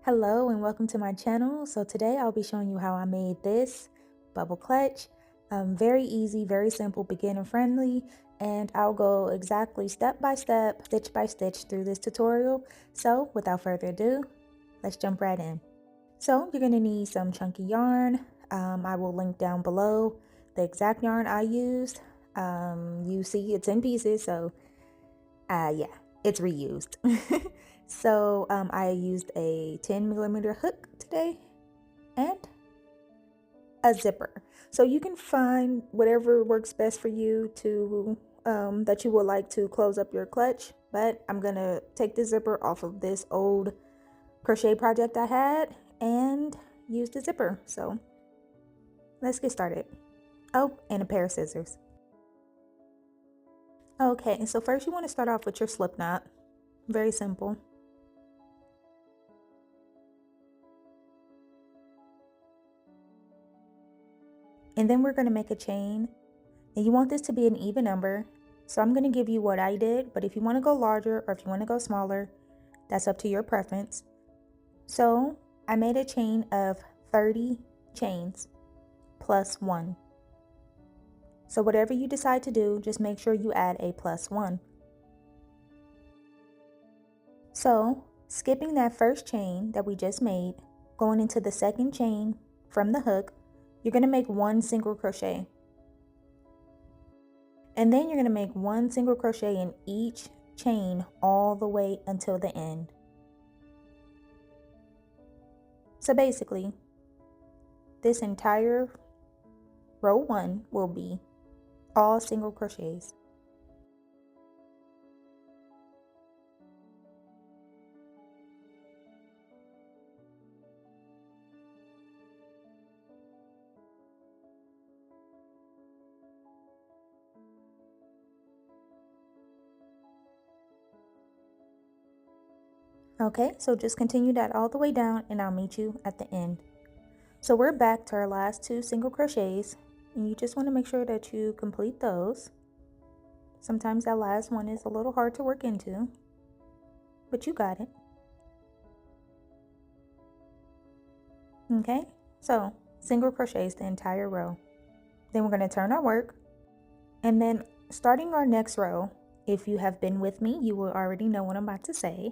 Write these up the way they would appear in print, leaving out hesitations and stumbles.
Hello and welcome to my channel. So today I'll be showing you how I made this bubble clutch. Very easy, very simple, beginner friendly, and I'll go exactly step by step, stitch by stitch through this tutorial. So without further ado, let's jump right in. So you're going to need some chunky yarn. I will link down below the exact yarn I used. You see it's in pieces, so yeah, it's reused. So I used a 10mm hook today and a zipper. So you can find whatever works best for you to that you would like to close up your clutch. But I'm gonna take the zipper off of this old crochet project I had and use the zipper. So let's get started. Oh, and a pair of scissors. Okay, so first you want to start off with your slip knot. Very simple. And then we're going to make a chain, and you want this to be an even number. So I'm going to give you what I did, but if you want to go larger or if you want to go smaller, that's up to your preference. So I made a chain of 30 chains plus 1. So whatever you decide to do, just make sure you add a plus 1. So skipping that first chain that we just made, going into the second chain from the hook, you're going to make 1 single crochet. And then you're going to make 1 single crochet in each chain all the way until the end. So basically, this entire row 1 will be all single crochets. Okay, so just continue that all the way down and I'll meet you at the end. So we're back to our last 2 single crochets, and you just want to make sure that you complete those. Sometimes that last one is a little hard to work into, but you got it. Okay, so single crochets the entire row. Then we're going to turn our work, and then starting our next row, if you have been with me, you will already know what I'm about to say.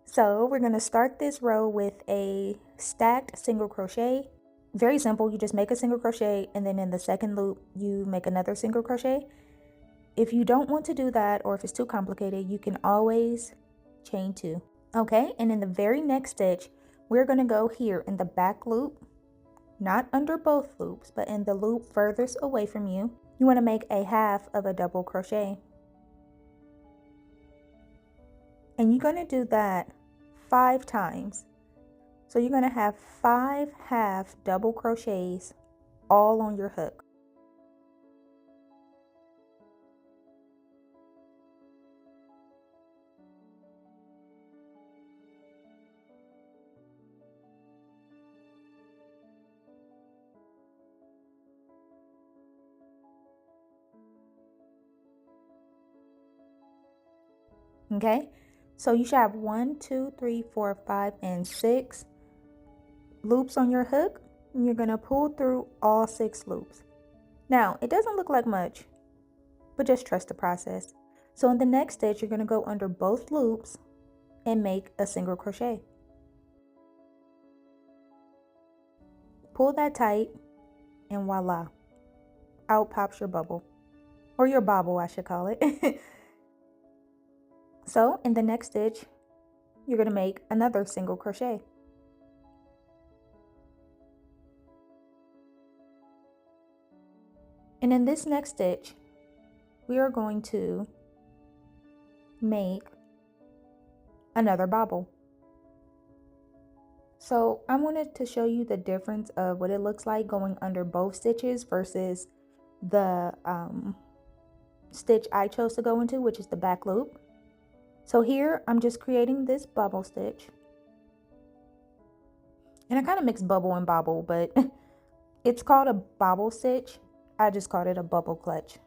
So we're going to start this row with a stacked single crochet. Very simple. You just make a single crochet, and then in the second loop you make another single crochet. If you don't want to do that, or if it's too complicated, you can always chain 2. Okay, and in the very next stitch we're going to go here in the back loop, not under both loops, but in the loop furthest away from you. You want to make a half of a double crochet, and you're going to do that 5 times. So you're going to have 5 half double crochets all on your hook. Okay, so you should have 1, 2, 3, 4, 5, and 6 loops on your hook, and you're going to pull through all 6 loops. Now it doesn't look like much, but just trust the process. So in the next stitch you're going to go under both loops and make a single crochet. Pull that tight, and voila, out pops your bubble, or your bobble I should call it. So in the next stitch you're going to make another single crochet. And in this next stitch we are going to make another bobble. So I wanted to show you the difference of what it looks like going under both stitches versus the stitch I chose to go into, which is the back loop. So here I'm just creating this bubble stitch, and I kind of mix bubble and bobble, but it's called a bobble stitch. I just called it a bubble clutch.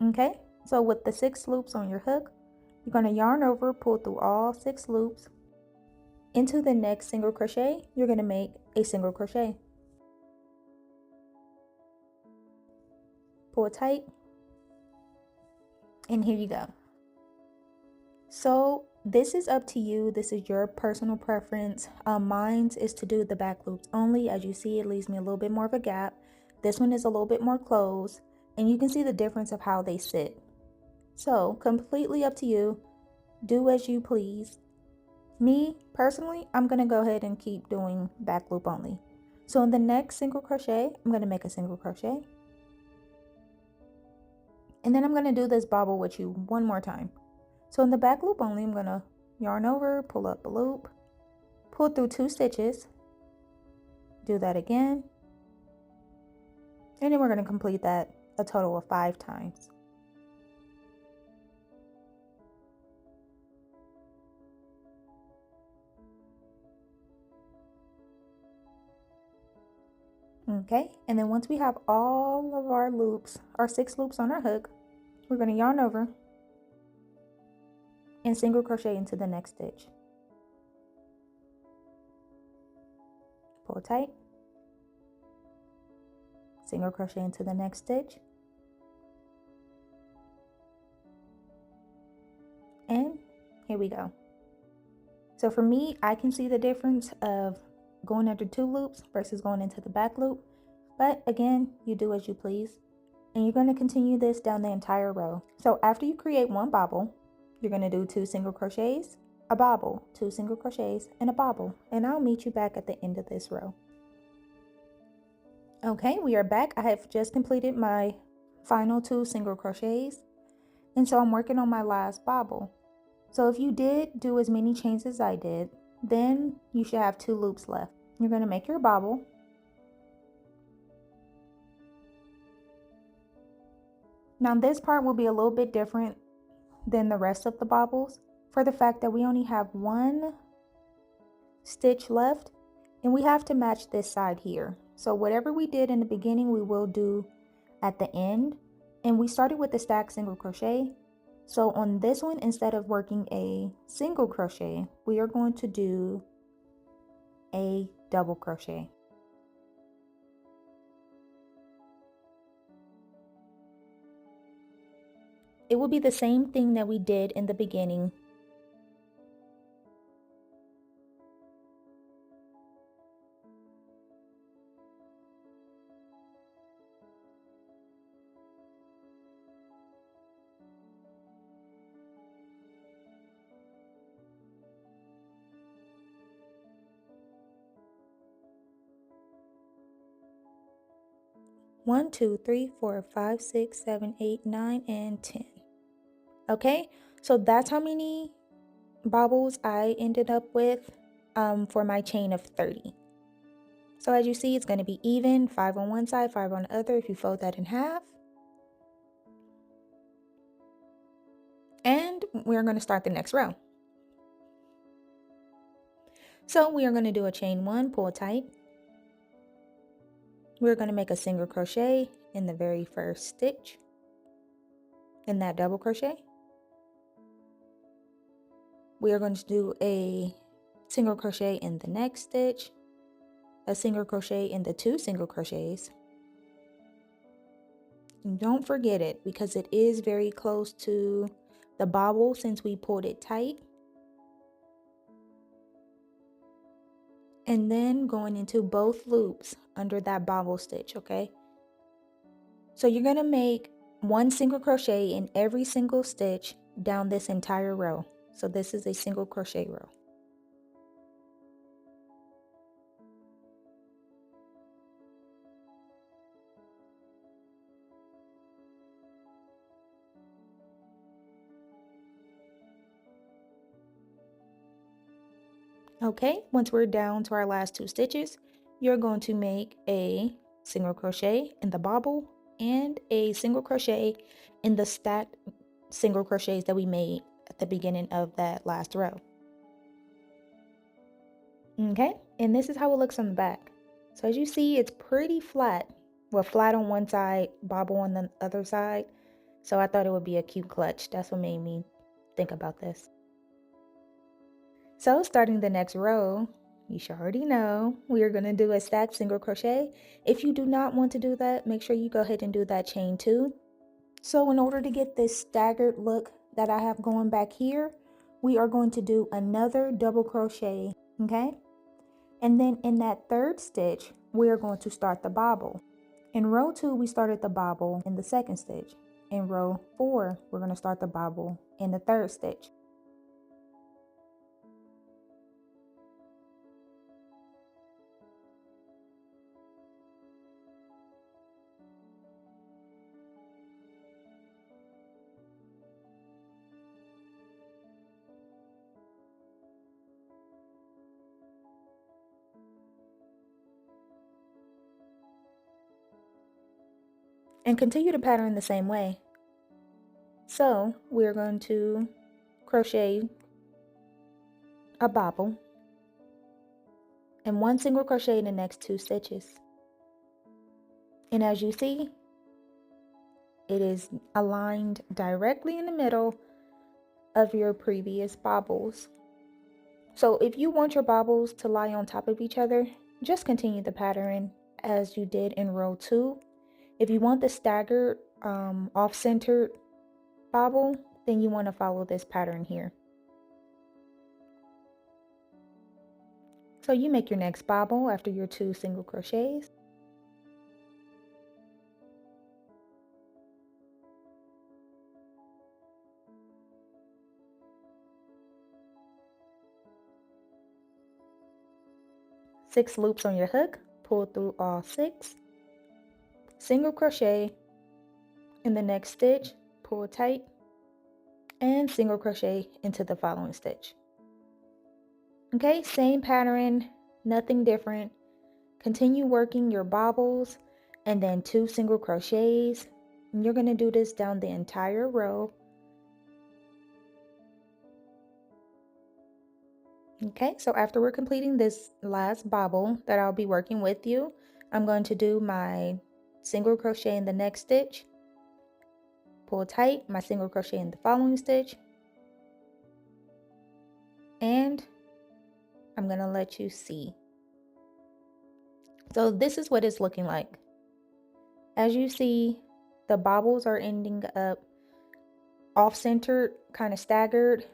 Okay, so with the 6 loops on your hook, you're going to yarn over, pull through all 6 loops, into the next single crochet, you're going to make a single crochet. Pull it tight, and here you go. So this is up to you. This is your personal preference. Mine is to do the back loops only. As you see, it leaves me a little bit more of a gap. This one is a little bit more closed, and you can see the difference of how they sit. So completely up to you. Do as you please. Me personally, I'm going to go ahead and keep doing back loop only. So in the next single crochet, I'm going to make a single crochet, and then I'm going to do this bobble with you one more time. So in the back loop only, I'm going to yarn over, pull up a loop, pull through 2 stitches, do that again, and then we're going to complete that a total of 5 times. Okay, and then once we have all of our loops, our 6 loops on our hook, we're going to yarn over and single crochet into the next stitch. Pull tight, single crochet into the next stitch, and here we go. So for me, I can see the difference of going under 2 loops versus going into the back loop, but again, you do as you please. And you're going to continue this down the entire row. So after you create 1 bobble, you're going to do 2 single crochets, a bobble, 2 single crochets, and a bobble, and I'll meet you back at the end of this row. Okay, we are back. I have just completed my final 2 single crochets, and so I'm working on my last bobble. So if you did do as many chains as I did, then you should have 2 loops left. You're going to make your bobble, now this part will be a little bit different than the rest of the bobbles for the fact that we only have 1 stitch left, and we have to match this side here. So whatever we did in the beginning, we will do at the end, and we started with the stacked single crochet. So on this one, instead of working a single crochet, we are going to do a double crochet. It will be the same thing that we did in the beginning. One, 2, 3, 4, 5, 6, 7, 8, 9, and 10. Okay, so that's how many bobbles I ended up with for my chain of 30. So as you see, it's going to be even, 5 on one side, 5 on the other if you fold that in half. And we're going to start the next row. So we are going to do a chain 1, pull tight. We're going to make a single crochet in the very first stitch in that double crochet. We are going to do a single crochet in the next stitch, a single crochet in the 2 single crochets. And don't forget it because it is very close to the bobble since we pulled it tight. And then going into both loops under that bobble stitch, okay? So you're going to make 1 single crochet in every single stitch down this entire row. So this is a single crochet row. Okay, once we're down to our last 2 stitches, you're going to make a single crochet in the bobble and a single crochet in the stacked single crochets that we made at the beginning of that last row. Okay, and this is how it looks on the back. So as you see, it's pretty flat. Well, flat on one side, bobble on the other side. So I thought it would be a cute clutch. That's what made me think about this. So starting the next row, you should already know we are going to do a stacked single crochet. If you do not want to do that, make sure you go ahead and do that chain 2. So in order to get this staggered look that I have going back here, we are going to do another double crochet, okay? And then in that third stitch, we are going to start the bobble. In row 2, we started the bobble in the second stitch. In row 4, we're going to start the bobble in the third stitch. And continue the pattern the same way. So we're going to crochet a bobble and 1 single crochet in the next 2 stitches. And as you see, it is aligned directly in the middle of your previous bobbles. So if you want your bobbles to lie on top of each other, just continue the pattern as you did in row 2. If you want the staggered off-centered bobble, then you want to follow this pattern here. So you make your next bobble after your 2 single crochets. Six loops on your hook, pull through all 6, single crochet in the next stitch, pull tight, and single crochet into the following stitch. Okay, same pattern, nothing different. Continue working your bobbles and then 2 single crochets. And you're going to do this down the entire row. Okay, so after we're completing this last bobble that I'll be working with you, I'm going to do my single crochet in the next stitch, pull tight, my single crochet in the following stitch, and I'm going to let you see. So this is what it's looking like. As you see, the bobbles are ending up off-centered, kind of staggered,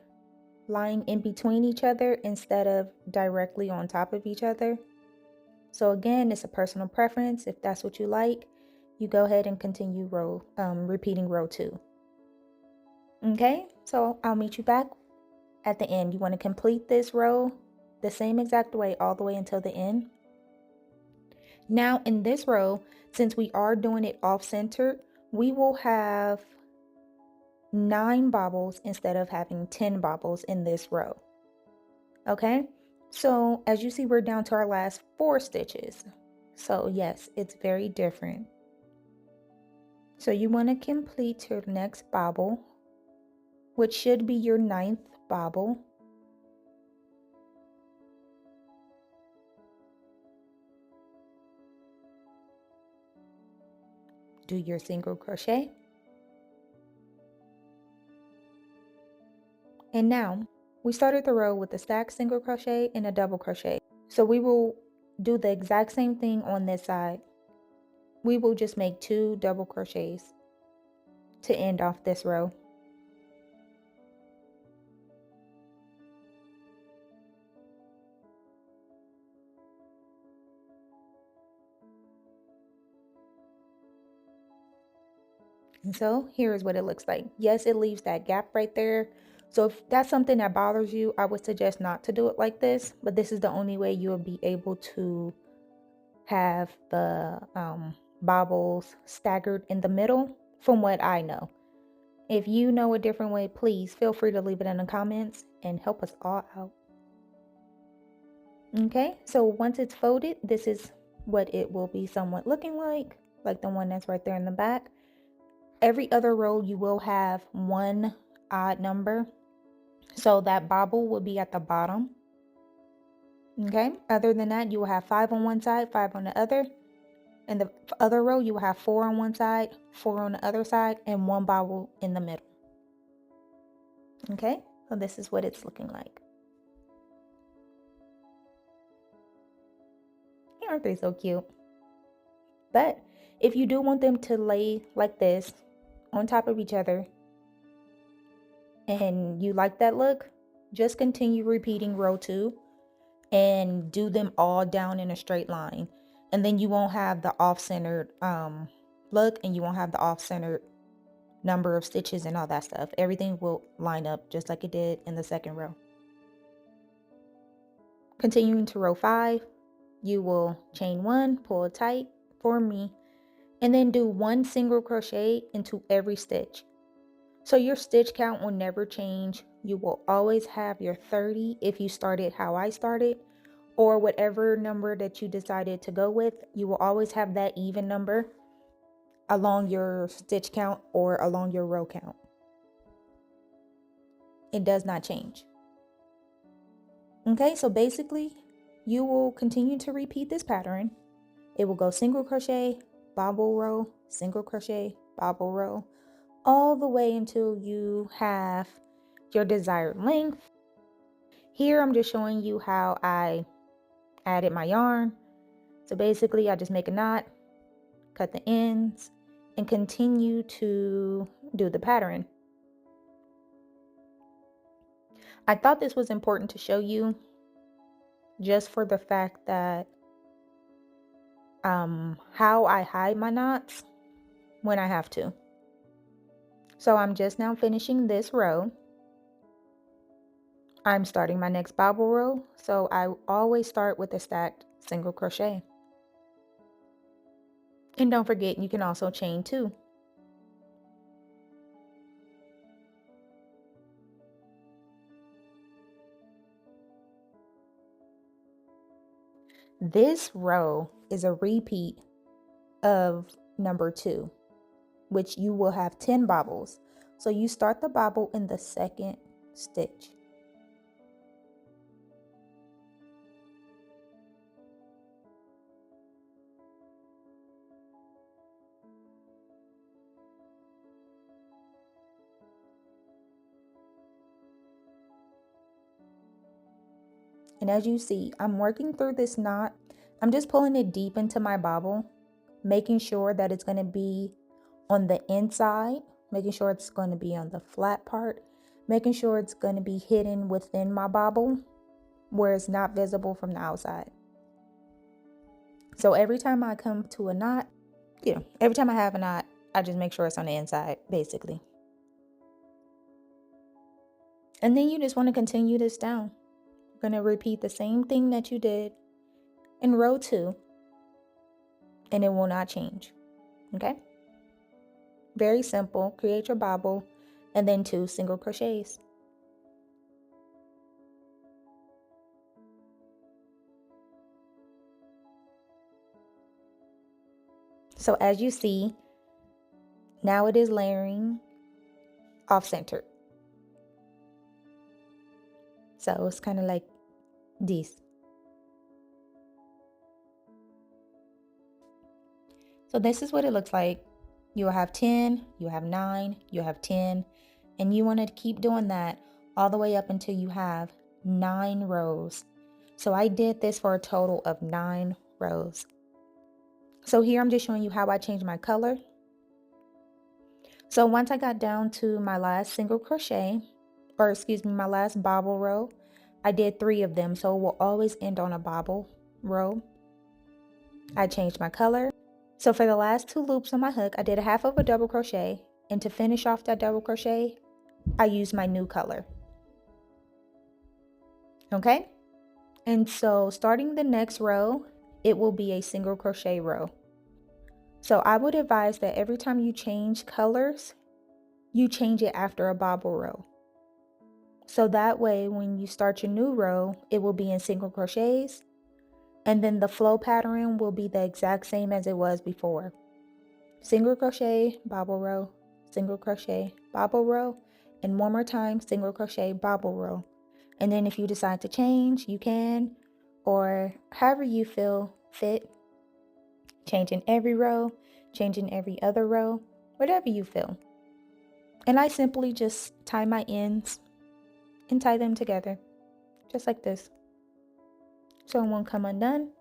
lying in between each other instead of directly on top of each other. So again, it's a personal preference. If that's what you like, you go ahead and continue repeating row 2. Okay, so I'll meet you back at the end. You want to complete this row the same exact way all the way until the end. Now in this row, since we are doing it off-centered, we will have 9 bobbles instead of having 10 bobbles in this row. Okay, so as you see, we're down to our last 4 stitches. So yes, it's very different. So you want to complete your next bobble, which should be your 9th bobble. Do your single crochet. And now we started the row with a stacked single crochet and a double crochet. So we will do the exact same thing on this side. We will just make 2 double crochets to end off this row. And so here is what it looks like. Yes, it leaves that gap right there. So if that's something that bothers you, I would suggest not to do it like this, but this is the only way you'll be able to have the bobbles staggered in the middle from what I know. If you know a different way, please feel free to leave it in the comments and help us all out. Okay, so once it's folded, this is what it will be somewhat looking like the one that's right there in the back. Every other row you will have 1 odd number, so that bobble will be at the bottom. Okay, other than that, you will have 5 on one side, 5 on the other. In the other row, you will have 4 on one side, 4 on the other side, and 1 bobble in the middle. Okay, so this is what it's looking like. Aren't they so cute? But if you do want them to lay like this on top of each other and you like that look, just continue repeating row 2 and do them all down in a straight line. And then you won't have the off-centered look, and you won't have the off-centered number of stitches and all that stuff. Everything will line up just like it did in the second row. Continuing to row 5, you will chain 1, pull it tight for me, and then do 1 single crochet into every stitch. So your stitch count will never change. You will always have your 30 if you started how I started, or whatever number that you decided to go with. You will always have that even number along your stitch count or along your row count. It does not change. Okay, so basically you will continue to repeat this pattern. It will go single crochet, bobble row, single crochet, bobble row, all the way until you have your desired length. Here I'm just showing you how I added my yarn. So basically I just make a knot, cut the ends, and continue to do the pattern. I thought this was important to show you just for the fact that how I hide my knots when I have to. So I'm just now finishing this row. I'm starting my next bobble row, so I always start with a stacked single crochet. And don't forget, you can also chain 2. This row is a repeat of number 2, which you will have 10 bobbles. So you start the bobble in the second stitch. And as you see, I'm working through this knot. I'm just pulling it deep into my bobble, making sure that it's going to be on the inside, making sure it's going to be on the flat part, making sure it's going to be hidden within my bobble where it's not visible from the outside. So every time I come to a knot, every time I have a knot, I just make sure it's on the inside, basically. And then you just want to continue this down. You're going to repeat the same thing that you did in row 2, and it will not change. Okay? Very simple. Create your bobble and then 2 single crochets. So as you see, now it is layering off-centered. So it's kind of like this. So this is what it looks like. You will have 10, you have 9, you have 10, and you want to keep doing that all the way up until you have 9 rows. So I did this for a total of 9 rows. So here I'm just showing you how I changed my color. So once I got down to my last single crochet, or excuse me, my last bobble row, I did 3 of them, so it will always end on a bobble row. I changed my color. So for the last 2 loops on my hook, I did a half of a double crochet, and to finish off that double crochet, I used my new color. Okay? And so starting the next row, it will be a single crochet row. So I would advise that every time you change colors, you change it after a bobble row. So that way, when you start your new row, it will be in single crochets, and then the flow pattern will be the exact same as it was before. Single crochet, bobble row, single crochet, bobble row, and one more time, single crochet, bobble row. And then if you decide to change, you can, or however you feel fit. Change in every row, change in every other row, whatever you feel. And I simply just tie my ends and tie them together, just like this. So it won't come undone.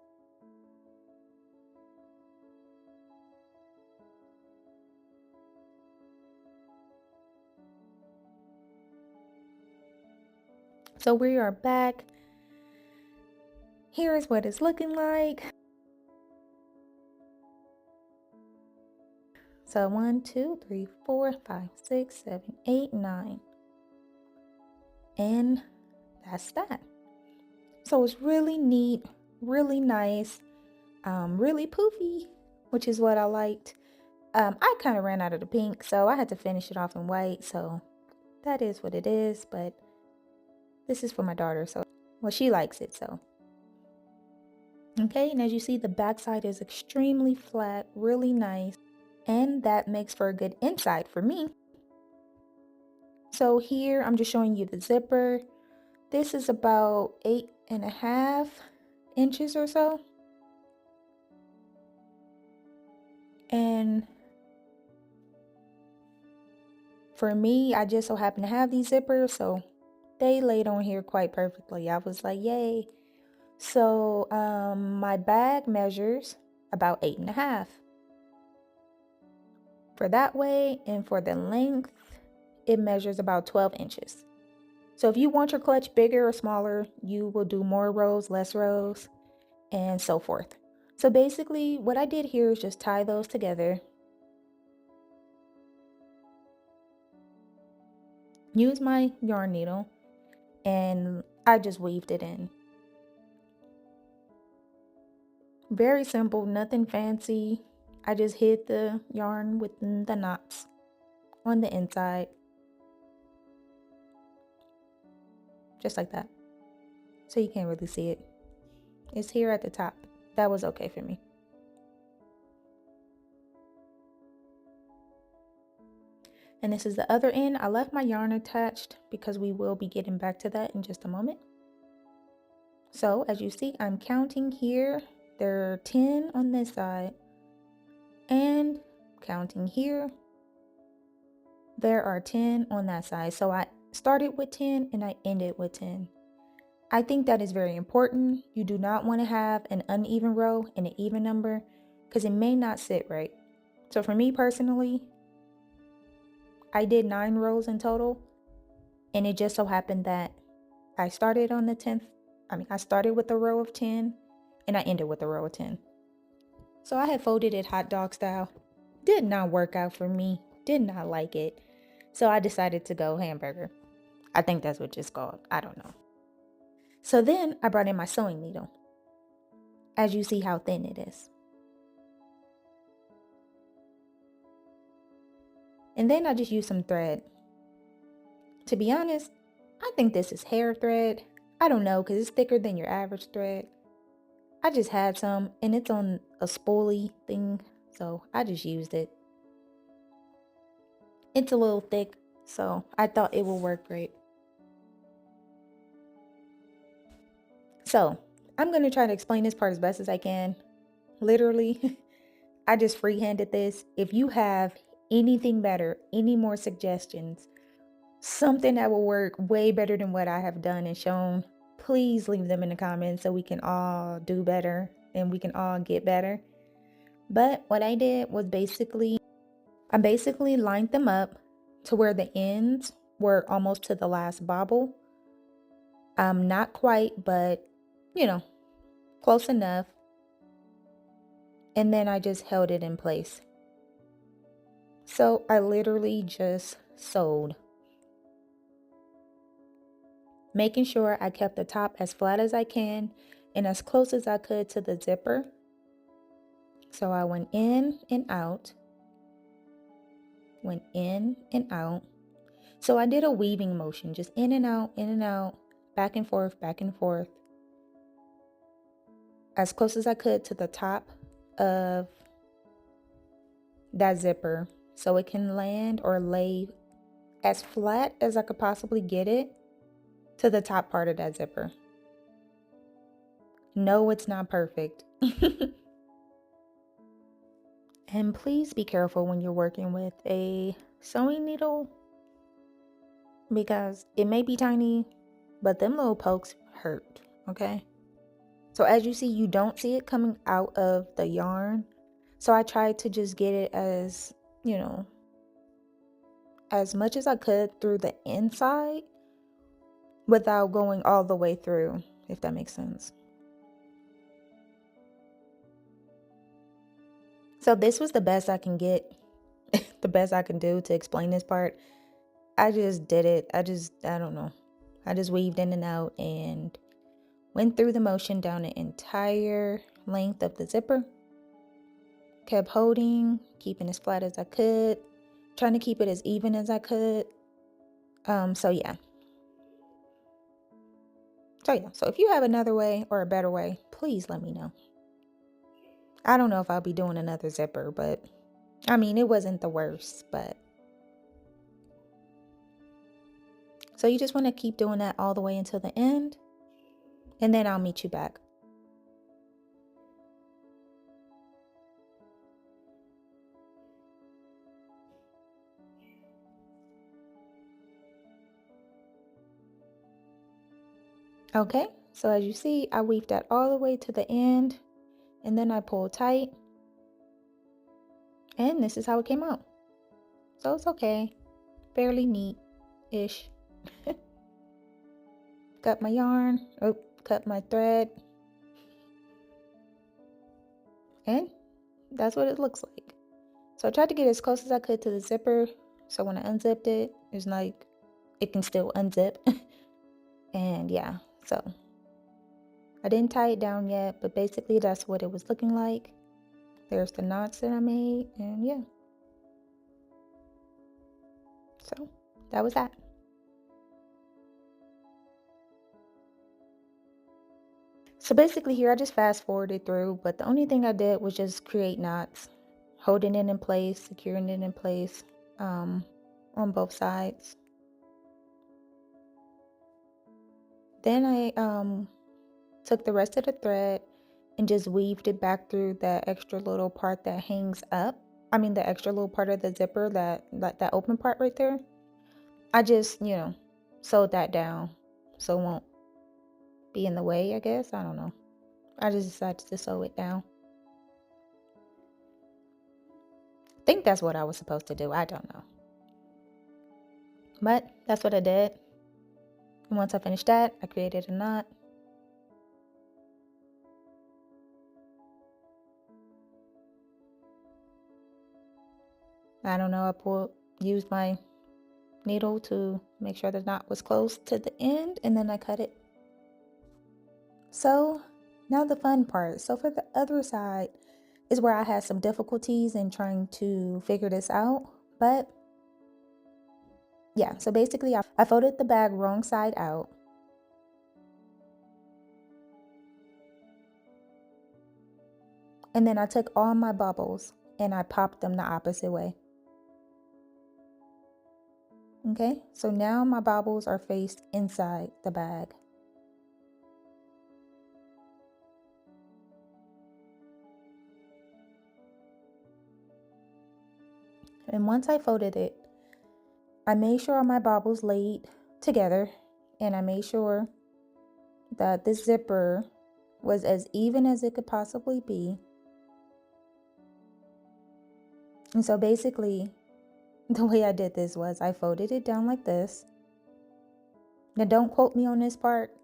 So we are back. Here is what it's looking like. So 1, 2, 3, 4, 5, 6, 7, 8, 9. And that's that. So it's really neat, really nice, really poofy, which is what I liked. I kind of ran out of the pink, so I had to finish it off in white. So that is what it is, but this is for my daughter, so well, she likes it, so. Okay, and as you see, the back side is extremely flat, really nice, and that makes for a good inside for me. So here, I'm just showing you the zipper. This is about 8.5 inches or so. And for me, I just so happen to have these zippers, so they laid on here quite perfectly. I was like, yay. So my bag measures about 8.5 for that way, and for the length it measures about 12 inches. So if you want your clutch bigger or smaller, you will do more rows, less rows, and so forth. So basically what I did here is just tie those together, use my yarn needle, and I just weaved it in. Very simple, nothing fancy. I just hid the yarn within the knots on the inside, just like that. So you can't really see it. It's here at the top. That was okay for me. And this is the other end. I left my yarn attached because we will be getting back to that in just a moment. So as you see, I'm counting here. There are 10 on this side, and counting here, there are 10 on that side. So I started with 10 and I ended with 10. I think that is very important. You do not want to have an uneven row and an even number because it may not sit right. So for me personally, I did 9 rows in total, and it just so happened that I started on the 10th. I started with a row of 10 and I ended with a row of 10. So I had folded it hot dog style. Did not work out for me. Did not like it. So I decided to go hamburger. I think that's what it's called. I don't know. So then I brought in my sewing needle. As you see how thin it is. And then I just used some thread. To be honest, I think this is hair thread. I don't know because it's thicker than your average thread. I just had some and it's on a spoolie thing, so I just used it. It's a little thick, so I thought it would work great. So I'm going to try to explain this part as best as I can. Literally, I just freehanded this. If you have anything better, any more suggestions, something that will work way better than what I have done and shown, please leave them in the comments so we can all do better and we can all get better. But what I did was I basically lined them up to where the ends were almost to the last bobble. Not quite, but you know, close enough. And then I just held it in place. So I literally just sewed, making sure I kept the top as flat as I can and as close as I could to the zipper. So I went in and out, went in and out. So I did a weaving motion, just in and out, back and forth, as close as I could to the top of that zipper so it can land or lay as flat as I could possibly get it to the top part of that zipper. No, it's not perfect. And please be careful when you're working with a sewing needle because it may be tiny, but them little pokes hurt, okay? So as you see, you don't see it coming out of the yarn. So I tried to just get it as, as much as I could through the inside without going all the way through, if that makes sense. So this was the best I can get, the best I can do to explain this part. I just did it. I don't know. I just weaved in and out and went through the motion down the entire length of the zipper. Kept holding, keeping as flat as I could, trying to keep it as even as I could. So yeah. So if you have another way or a better way, please let me know. I don't know if I'll be doing another zipper, but I mean, it wasn't the worst, but. So you just want to keep doing that all the way until the end, and then I'll meet you back. Okay, so as you see, I weaved that all the way to the end, and then I pulled tight, and this is how it came out. So it's okay, fairly neat-ish. Cut my yarn, cut my thread, and that's what it looks like. So I tried to get as close as I could to the zipper, so when I unzipped it, it's like it can still unzip. And yeah, so I didn't tie it down yet, but basically that's what it was looking like. There's the knots that I made, and yeah. So that was that. So basically here I just fast forwarded through, but the only thing I did was just create knots, holding it in place, securing it in place on both sides. Then I took the rest of the thread and just weaved it back through that extra little part that hangs up. I mean the extra little part of the zipper, that open part right there. I just, sewed that down so it won't be in the way, I guess. I don't know. I just decided to sew it down. I think that's what I was supposed to do. I don't know. But that's what I did. And once I finished that, I created a knot. I don't know, used my needle to make sure the knot was close to the end, and then I cut it. So now the fun part. So for the other side is where I had some difficulties in trying to figure this out. But yeah, so basically I folded the bag wrong side out. And then I took all my bubbles and I popped them the opposite way. Okay, so now my bobbles are faced inside the bag. And once I folded it, I made sure all my bobbles laid together, and I made sure that the zipper was as even as it could possibly be. And so basically, the way I did this was I folded it down like this. Now don't quote me on this part.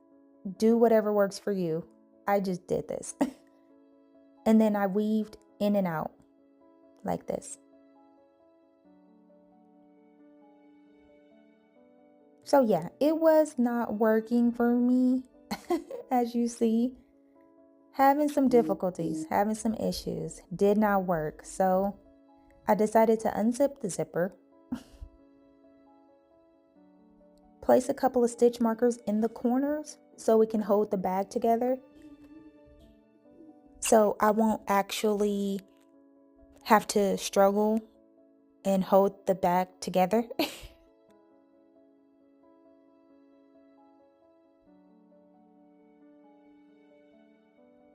Do whatever works for you. I just did this. And then I weaved in and out like this. So yeah, it was not working for me, as you see. Having some difficulties, having some issues, did not work. So I decided to unzip the zipper, place a couple of stitch markers in the corners so it can hold the bag together. So I won't actually have to struggle and hold the bag together.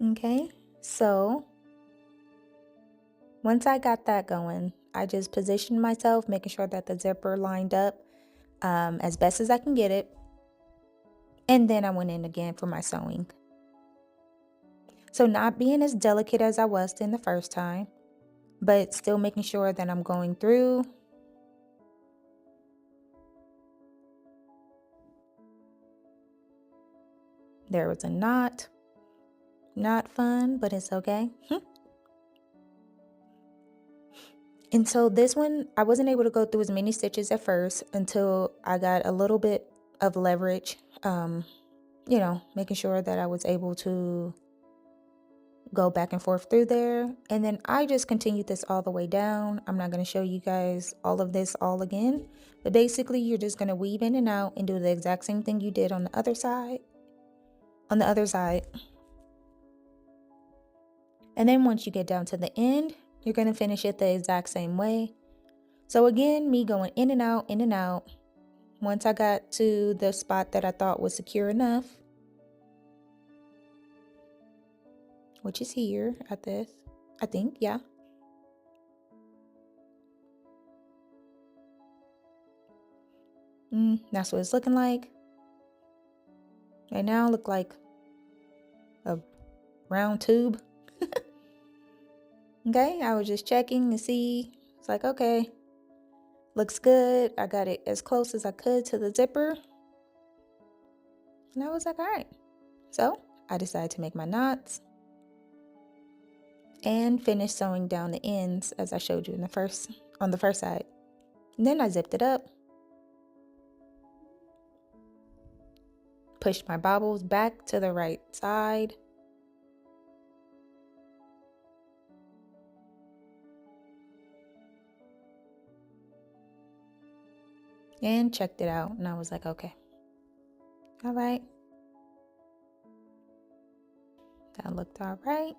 Okay, so once I got that going, I just positioned myself, making sure that the zipper lined up as best as I can get it. And then I went in again for my sewing. So not being as delicate as I was in the first time, but still making sure that I'm going through. There was a knot. Not fun, but it's okay. And so this one, I wasn't able to go through as many stitches at first until I got a little bit of leverage, you know, making sure that I was able to go back and forth through there. And then I just continued this all the way down. I'm not going to show you guys all of this all again, but basically you're just going to weave in and out and do the exact same thing you did on the other side. And then once you get down to the end, you're going to finish it the exact same way. So again, me going in and out, in and out. Once I got to the spot that I thought was secure enough, which is here at this, I think, yeah. That's what it's looking like. Right now, look like a round tube. Okay, I was just checking to see. It's like, okay, looks good. I got it as close as I could to the zipper. And I was like, all right. So I decided to make my knots and finish sewing down the ends as I showed you on the first side. And then I zipped it up, pushed my bobbles back to the right side, and checked it out. And I was like, okay, all right, that looked all right.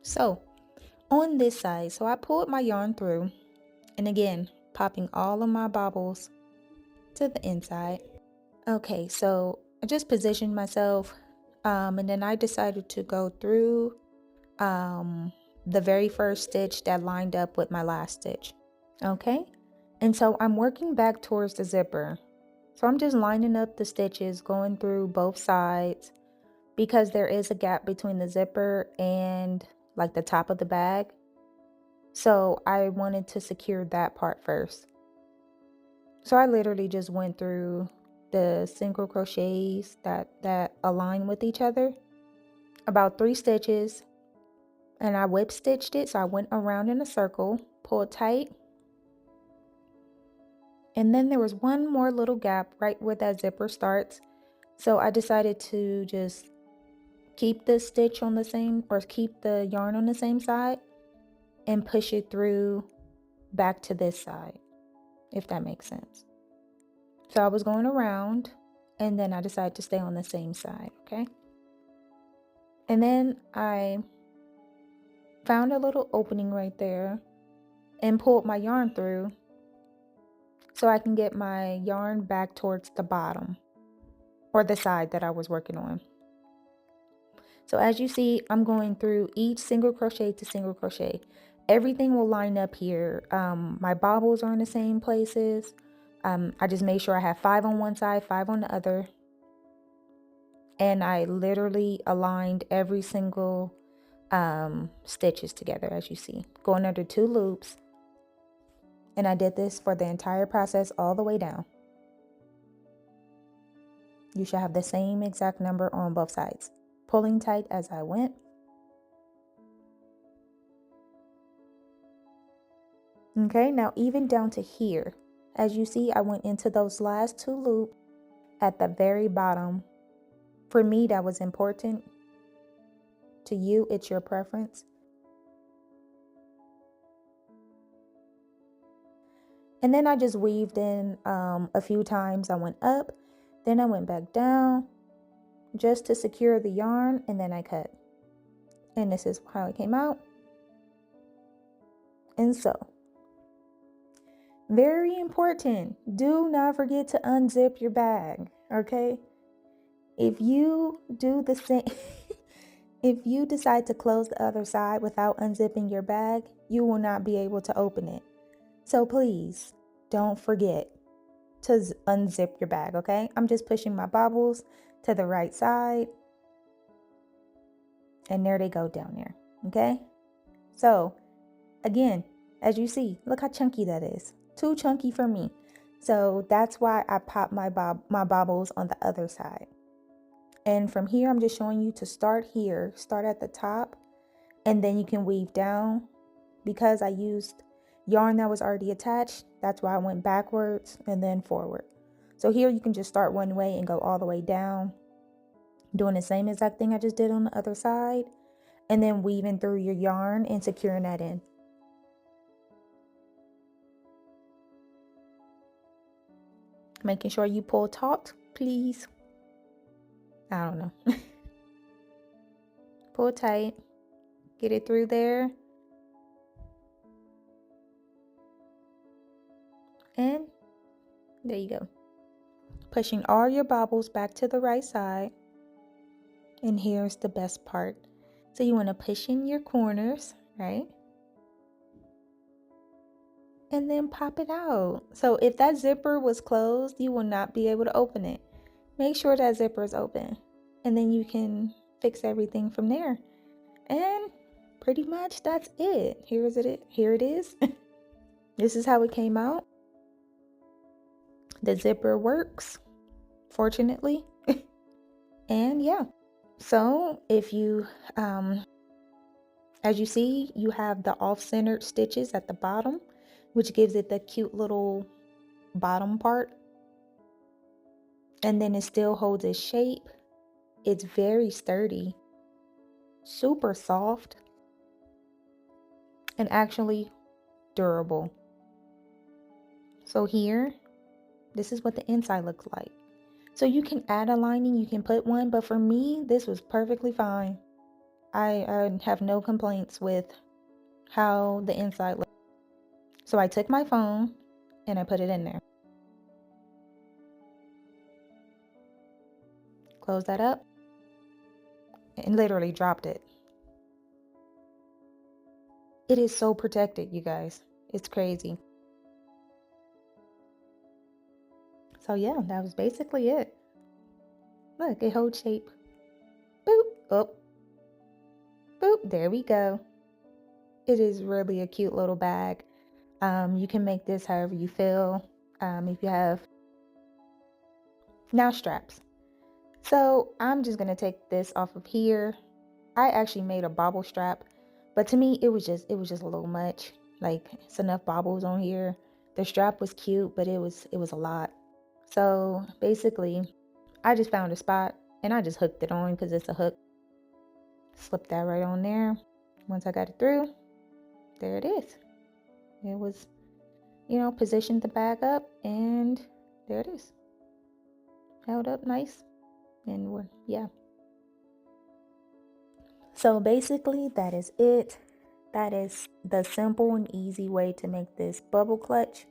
So on this side, so I pulled my yarn through, and again, popping all of my bobbles to the inside. Okay, so I just positioned myself, and then I decided to go through the very first stitch that lined up with my last stitch. Okay, and so I'm working back towards the zipper. So I'm just lining up the stitches, going through both sides, because there is a gap between the zipper and like the top of the bag. So I wanted to secure that part first. So I literally just went through the single crochets that align with each other, about 3 stitches, and I whip stitched it. So I went around in a circle, pulled tight, and then there was one more little gap right where that zipper starts. So I decided to just keep the stitch on the same, or keep the yarn on the same side, and push it through back to this side, if that makes sense. So I was going around, and then I decided to stay on the same side, okay? And then I found a little opening right there and pulled my yarn through so I can get my yarn back towards the bottom, or the side that I was working on. So as you see, I'm going through each single crochet to single crochet. Everything will line up here. My bobbles are in the same places. I just made sure I have 5 on one side, 5 on the other. And I literally aligned every single stitches together, as you see, going under 2 loops. And I did this for the entire process all the way down. You should have the same exact number on both sides, pulling tight as I went. Okay, now even down to here, as you see, I went into those last 2 loops at the very bottom. For me, that was important. To you, it's your preference. And then I just weaved in a few times. I went up, then I went back down just to secure the yarn, and then I cut. And this is how it came out. And so, very important, do not forget to unzip your bag, okay? If you do the same, if you decide to close the other side without unzipping your bag, you will not be able to open it. So please, don't forget to unzip your bag, okay? I'm just pushing my bobbles to the right side. And there they go down there, okay? So, again, as you see, look how chunky that is. Too chunky for me. So that's why I pop my bobbles on the other side. And from here, I'm just showing you to start here, start at the top, and then you can weave down. Because I used yarn that was already attached, that's why I went backwards and then forward. So here you can just start one way and go all the way down, doing the same exact thing I just did on the other side, and then weaving through your yarn and securing that in. Making sure you pull taut, please. I don't know. Pull tight, get it through there. And there you go. Pushing all your bobbles back to the right side. And here's the best part. So you want to push in your corners, right? And then pop it out. So if that zipper was closed, you will not be able to open it. Make sure that zipper is open. And then you can fix everything from there. And pretty much that's it. Here it is. This is how it came out. The zipper works, fortunately. And yeah. So if you as you see, you have the off-centered stitches at the bottom, which gives it the cute little bottom part. And then it still holds its shape. It's very sturdy, super soft, and actually durable. So here, this is what the inside looks like. So you can add a lining, you can put one, but for me, this was perfectly fine. I have no complaints with how the inside looks. So I took my phone and I put it in there. Close that up and literally dropped it. It is so protected, you guys. It's crazy. So yeah, that was basically it. Look, it holds shape. Boop, up, boop, there we go. It is really a cute little bag. You can make this however you feel. If you have now straps. So I'm just gonna take this off of here. I actually made a bobble strap, but to me it was just a little much. Like, it's enough bobbles on here. The strap was cute, but it was a lot. So basically, I just found a spot and I just hooked it on because it's a hook. Slip that right on there. Once I got it through, there it is. It was, positioned the bag up, and there it is. Held up nice, and yeah. So basically, that is it. That is the simple and easy way to make this bubble clutch.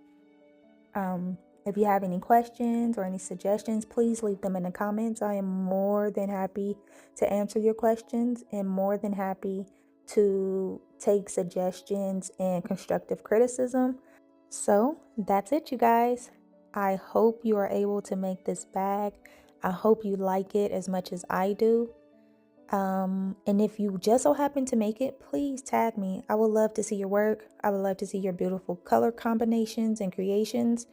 If you have any questions or any suggestions, please leave them in the comments. I am more than happy to answer your questions and more than happy to take suggestions and constructive criticism. So that's it, you guys. I hope you are able to make this bag. I hope you like it as much as I do. And if you just so happen to make it, please tag me. I would love to see your work. I would love to see your beautiful color combinations and creations.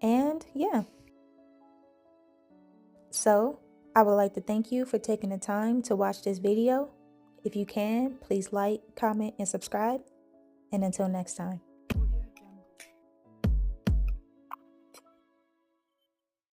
And yeah. So I would like to thank you for taking the time to watch this video. If you can, please like, comment, and subscribe. And until next time.